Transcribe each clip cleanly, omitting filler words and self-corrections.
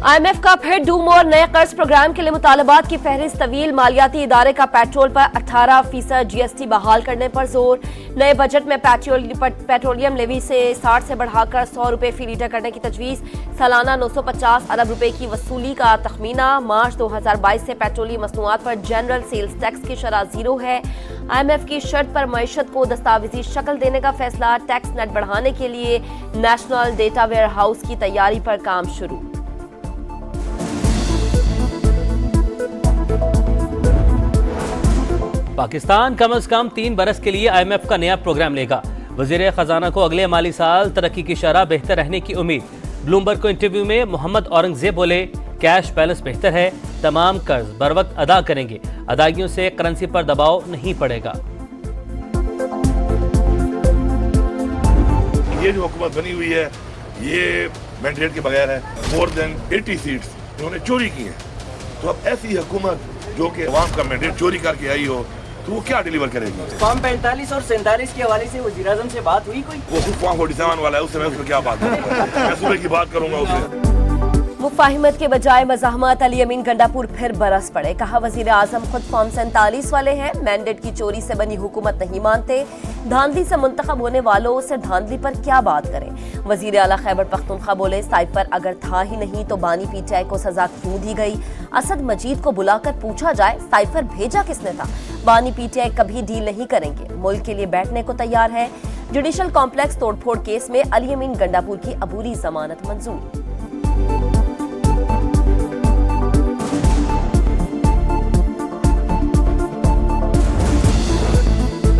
IMF का फिर do more नए कर्ज प्रोग्राम के लिए मुतालबात की फहरिस्त तवील। मालियाती इदारे का पेट्रोल पर 18% GST बहाल करने पर जोर। नए बजट में पेट्रोलियम लेवी से 60 से बढ़ाकर 100 रुपए फी लीटर करने की तजवीज। सालाना 950 अरब रुपए की वसूली का तखमीना। मार्च 2022 से पेट्रोलियम मसनूआत पर जनरल सेल्स टैक्स की शरह जीरो है। IMF की शर्त पर मईशत को दस्तावेजी शक्ल देने का फैसला। टैक्स नेट बढ़ाने के लिए नेशनल डेटा वेयर हाउस की तैयारी पर काम शुरू। पाकिस्तान कम से कम 3 बरस के लिए IMF का नया प्रोग्राम लेगा। वजीर खजाना को अगले माली साल तरक्की की शरह बेहतर रहने की उम्मीद। ब्लूमबर्ग को इंटरव्यू में मोहम्मद औरंगजेब बोले, कैश बैलेंस बेहतर है, तमाम कर्ज बर वक्त अदा करेंगे, अदायगियों से करेंसी पर दबाव नहीं पड़ेगा। ये जो हुकूमत बनी हुई है ये मैंडेट के बगैर है। मोर देन 80 सीट्स इन्होंने चोरी की हैं। तो अब ऐसी हुकूमत जो कि अवाम का मैंडेट चोरी करके आई हो तो वो क्या डिलीवर करेगी? फॉर्म 45 और 47 के हवाले से वज़ीर-ए-आज़म से बात हुई कोई? वो फॉर्म 47 वाला है, उससे मैं उसमें क्या बात करूंगा? मैं सुबह की बात करूंगा उससे। मुफाहिमत के बजाय मज़ाहमत। अली अमीन गंडापुर फिर बरस पड़े। कहा वज़ीर आज़म खुद फॉर्म 47 वाले हैं, मैंडेट की चोरी से बनी हुकूमत नहीं मानते। धांधली से मुंतखब होने वालों से धांधली पर क्या बात करें। वज़ीर आला खैबर पख्तूनख्वा बोले, साइफर अगर था ही नहीं तो बानी PTI को सजा क्यों दी गई? असद मजीद को बुलाकर पूछा जाए साइफर भेजा किसने था। बानी PTI कभी डील नहीं करेंगे, मुल्क के लिए बैठने को तैयार है। जुडिशल कॉम्प्लेक्स तोड़फोड़ केस में अली अमीन गंडापुर की अबूरी जमानत मंजूर।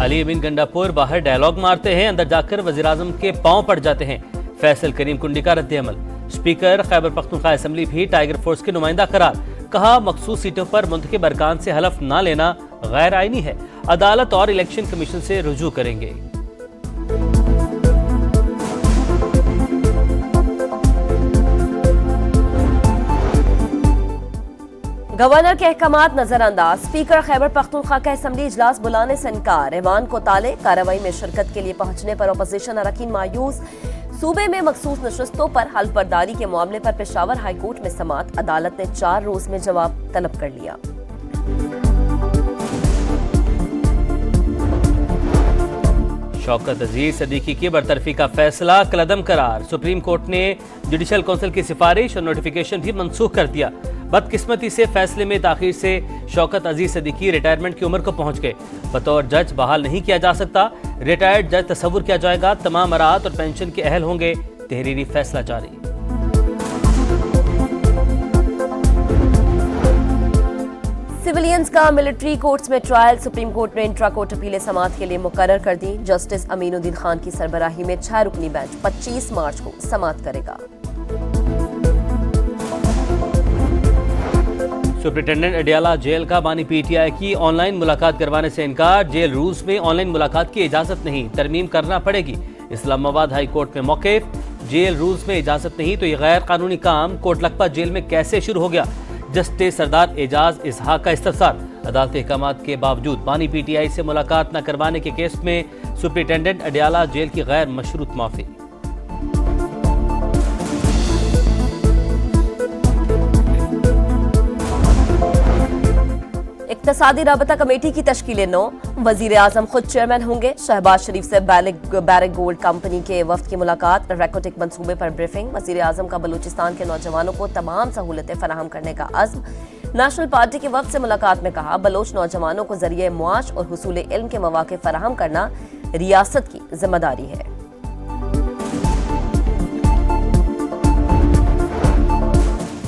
अली अमीन गंडापुर बाहर डायलॉग मारते हैं, अंदर जाकर वज़ीर-ए-आज़म के पांव पड़ जाते हैं। फैसल करीम कुंडी का रद्द-ए-अमल। स्पीकर खैबर पख्तूनख्वा असेंबली भी टाइगर फोर्स के नुमाइंदा करार। कहा मखसूस सीटों पर मुंतखब अरकान से हलफ ना लेना गैर आईनी है, अदालत और इलेक्शन कमीशन से रुजू करेंगे। गवर्नर के अहकामात नजरअंदाज। स्पीकर खैबर पख्तूनख्वा का असेंबली इजलास बुलाने से इनकार। ऐवान को ताले। कार्रवाई में शिरकत के लिए पहुंचने पर अपोजिशन अरकान मायूस। सूबे में मखसूस नशस्तों पर हल्फ बर्दारी के मामले पर पेशावर हाई कोर्ट में समाअत। अदालत ने 4 रोज में जवाब तलब कर लिया। शौकत अजीज सदीकी की बरतरफी का फैसला कलअदम करार। सुप्रीम कोर्ट ने जुडिशल काउंसिल की सिफारिश और नोटिफिकेशन भी मनसूख कर दिया। बदकिस्मती से फैसले में ताखीर से शौकत अजीज सदीकी रिटायरमेंट की उम्र को पहुंच गए। बतौर जज बहाल नहीं किया जा सकता। रिटायर्ड जज तस्वुर किया जाएगा। तमाम अरात और पेंशन के अहल होंगे। तहरीरी फैसला जारी। सिविलियंस का मिलिट्री कोर्ट्स में ट्रायल। सुप्रीम कोर्ट ने इंट्रा कोर्ट अपीलें समाअत के लिए मुकर्रर कर दी। जस्टिस अमीनुद्दीन खान की सरबराही में 6 रुकनी बेंच 25 मार्च को समाअत करेगा। सुप्रिंटेंडेंट अडियाला जेल का बानी PTI की ऑनलाइन मुलाकात करवाने से इनकार। जेल रूल्स में ऑनलाइन मुलाकात की इजाजत नहीं, तरमीम करना पड़ेगी। इस्लामाबाद हाई कोर्ट में मौक़िफ़। जेल रूल्स में इजाजत नहीं तो ये गैर कानूनी काम कोट लखपत जेल में कैसे शुरू हो गया? जस्टिस सरदार एजाज इसहाक का इस्तफसार। अदालती अहकामात के बावजूद बानी PTI से मुलाकात न करवाने के केस में सुप्रिंटेंडेंट अडियाला जेल की गैर मशरूत माफी। इक़्तिसादी राबता कमेटी की तश्कील 9। वज़ीर आज़म खुद चेयरमैन होंगे। शहबाज शरीफ से बैरिक गोल्ड कंपनी के वफ्द की मुलाकात। रेकोटेक मंसूबे पर ब्रीफिंग। वज़ीर आज़म का बलूचिस्तान के नौजवानों को तमाम सहूलतें फराहम करने का अज़्म। नेशनल पार्टी के वफ्द से मुलाकात में कहा, बलोच नौजवानों को जरिए मुआश और हुसूल इल्म के मौके फराहम करना रियासत की जिम्मेदारी है।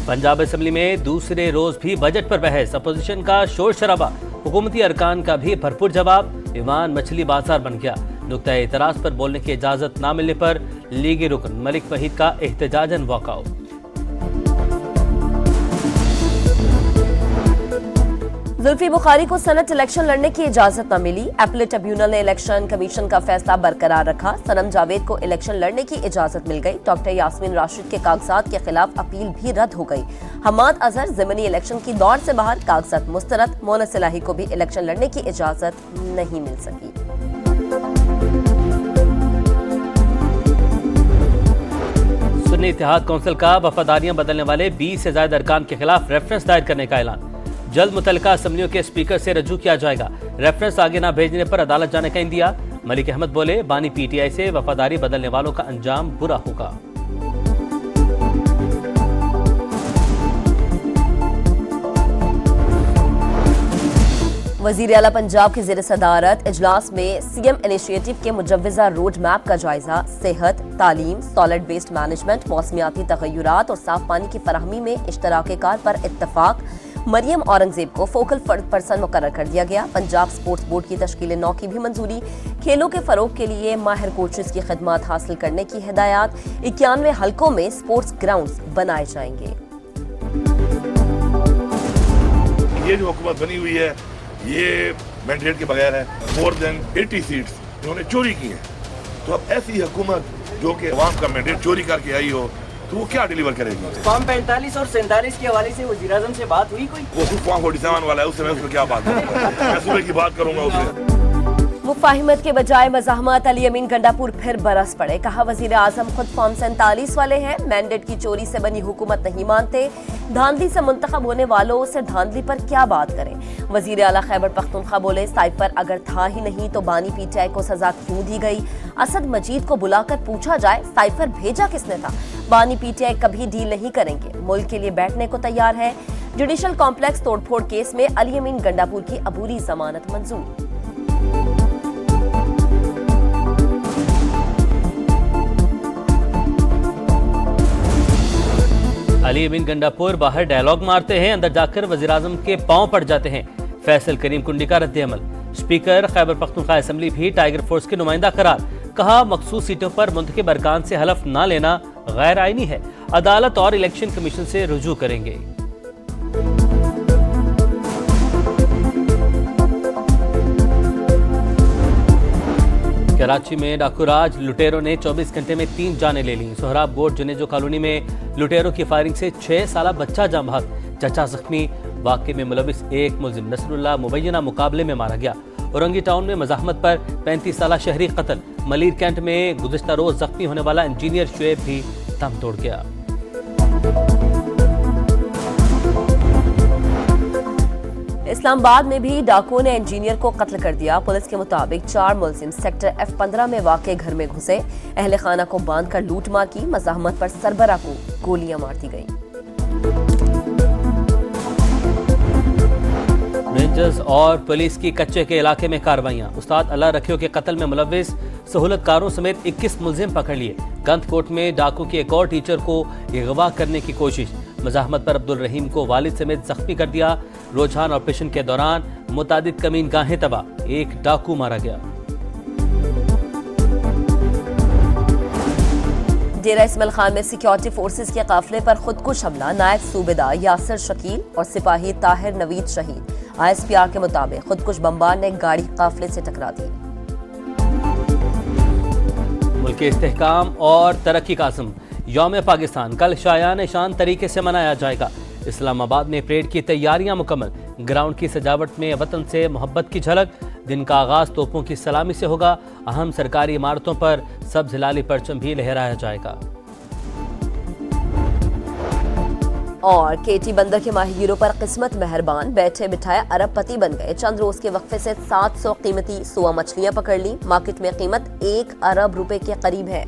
पंजाब असेंबली में दूसरे रोज भी बजट पर बहस। अपोजिशन का शोर शराबा। हुकूमती अरकान का भी भरपूर जवाब। ईवान मछली बाजार बन गया। नुक्ता एतराज पर बोलने की इजाजत न मिलने पर लीगी रुकन मलिक वहीद का एहतजाजन वॉकआउट। जुल्फी बुखारी को सनत इलेक्शन लड़ने की इजाजत न मिली। एपलेट ट्रिब्यूनल ने इलेक्शन कमीशन का फैसला बरकरार रखा। सनम जावेद को इलेक्शन लड़ने की इजाजत मिल गई। डॉक्टर यास्मीन राशिद के कागजात के खिलाफ अपील भी रद्द हो गई। हमाद अजहर ज़िमनी इलेक्शन की दौड़ से बाहर, कागजात मुस्तरद। मोना सिलाही को भी इलेक्शन लड़ने की इजाजत नहीं मिल सकी। सुन्नी पाकिस्तानी इत्तेहाद कौंसिल का वफादारियां बदलने वाले 20 से ज्यादा अरकान के खिलाफ रेफरेंस दायर करने का ऐलान। जल्द मुतल्लिका असम्बलियों के स्पीकर से रजू किया जाएगा। रेफरेंस आगे न भेजने पर अदालत जाने का इंदिया। मलिक अहमद बोले, बानी पीटीआई से वफादारी बदलने वालों का अंजाम बुरा होगा। वजीर आला पंजाब की ज़ेर सदारत इजलास में सीएम इनिशिएटिव के मुजव्वजा रोड मैप का जायजा। सेहत, तालीम, सॉलिड वेस्ट मैनेजमेंट, मौसमियाती तगय्युरात और साफ पानी की फराहमी में इश्तराके कार पर इत्तफाक। मरियम औरंगजेब को फोकल पर्सन मुकर्रर कर दिया गया। पंजाब स्पोर्ट्स बोर्ड की तश्कील 9 की भी मंजूरी। खेलों के फरोग के लिए माहिर कोचेस की खिदमात हासिल करने की हिदायत। 91 हलकों में स्पोर्ट्स ग्राउंड्स बनाए जाएंगे। ये जो हुकूमत बनी हुई है ये मैंडेट के बगैर है। मोर देन 80 सीट्स इन्होंने चोरी की हैं। तो अब ऐसी हुकूमत जो कि अवाम का मैंडेट चोरी करके आई हो तो वो क्या डिलीवर करेगी? फॉर्म 45 और 47 के हवाले से वज़ीर-ए-आज़म से बात हुई कोई? वो खुद फॉर्म 47 वाला है, उससे मैं उसमें क्या बात करूंगा? मैं सूबे की बात करूंगा उससे। मुफाहिमत के बजाय मज़ाहमत। अली अमीन गंडापुर फिर बरस पड़े। कहा, वज़ीर आज़म खुद फॉर्म 47 वाले हैं। मैंडेट की चोरी से बनी हुकूमत नहीं मानते। धांधली से मुंतखब होने वालों से धांधली पर क्या बात करें? वज़ीर आला खैबर पख्तूनख्वा बोले, साइफर अगर था ही नहीं तो बानी पीटीआई को सजा क्यों दी गई? असद मजीद को बुलाकर पूछा जाए साइफर भेजा किसने था? बानी पीटीआई कभी डील नहीं करेंगे, मुल्क के लिए बैठने को तैयार है। जुडिशल कॉम्प्लेक्स तोड़फोड़ केस में अली अमीन गंडापुर की अबूरी जमानत मंजूर। अली अमीन गंडापुर बाहर डायलॉग मारते हैं, अंदर जाकर वज़ीर-ए-आज़म के पांव पड़ जाते हैं। फैसल करीम कुंडी का रद्द-ए-अमल। स्पीकर खैबर पख्तूनख्वा असेंबली भी टाइगर फोर्स के नुमाइंदा करार। कहा, मखसूस सीटों पर मुंतखब अरकान से हलफ न लेना गैर आईनी है। अदालत और इलेक्शन कमीशन से रुजू करेंगे। कराची में डाकूराज लुटेरों ने 24 घंटे में 3 जानें ले ली। सोहराब गोट जुनेजो कॉलोनी में लुटेरों की फायरिंग से 6 साला बच्चा जाम बहक, चचा जख्मी। वाक़े में मुलविस एक मुल्जिम नसरुल्लाह मुबैना मुकाबले में मारा गया। औरंगी टाउन में मज़ाहमत पर 35 साला शहरी कत्ल। मलीर कैंट में गुज़िश्ता रोज जख्मी होने वाला इंजीनियर शुएब भी दम तोड़ गया। इस्लामाबाद में भी डाकुओं ने इंजीनियर को कत्ल कर दिया। पुलिस के मुताबिक 4 मुल्जिम सेक्टर F15 में वाक़े घर में घुसे, अहले खाना को बांधकर लूट मार की। मज़ाहमत पर सरबरा को गोलियां मार दी गईं। रेंजर्स और पुलिस की कच्चे के इलाके में कार्रवाइयां। उस्ताद अल्लाह रखियो के कत्ल में मुलविस सहूलतकारों समेत 21 मुल्जिम पकड़ लिए। गंदकोट में डाकू के एक और टीचर को अगवा करने की कोशिश। मज़ाहमत पर अब्दुल रहीम को वालिद समेत जख्मी कर दिया। रुझान ऑपरेशन के दौरान मुतादिद कमीन गाहें तबाह, एक डाकू मारा गया। डेरा इस्माइल खान में सिक्योरिटी फोर्सेस के काफिले पर खुदकुश हमला। नायब सूबेदार यासिर शकील और सिपाही ताहिर नवीद शहीद। ISPR के मुताबिक खुदकुश बमबार ने गाड़ी काफिले से टकरा दी। मुल्क के इस्तेहकाम और तरक्की का आज़म यौम पाकिस्तान कल शायान शान तरीके से मनाया जाएगा। इस्लामाबाद में परेड की तैयारियां मुकम्मल। ग्राउंड की सजावट में वतन से मोहब्बत की झलक। दिन का आगाज तोपों की सलामी से होगा। अहम सरकारी इमारतों पर सब्ज हिलाली परचम भी लहराया जाएगा। और केटी बंदर के माहीगीरों पर किस्मत मेहरबान, बैठे बिठाए अरबपति बन गए। चंद रोज के वक्फे से 700 कीमती सुआ मछलियां पकड़ ली। मार्केट में कीमत 1 अरब रुपए के करीब है।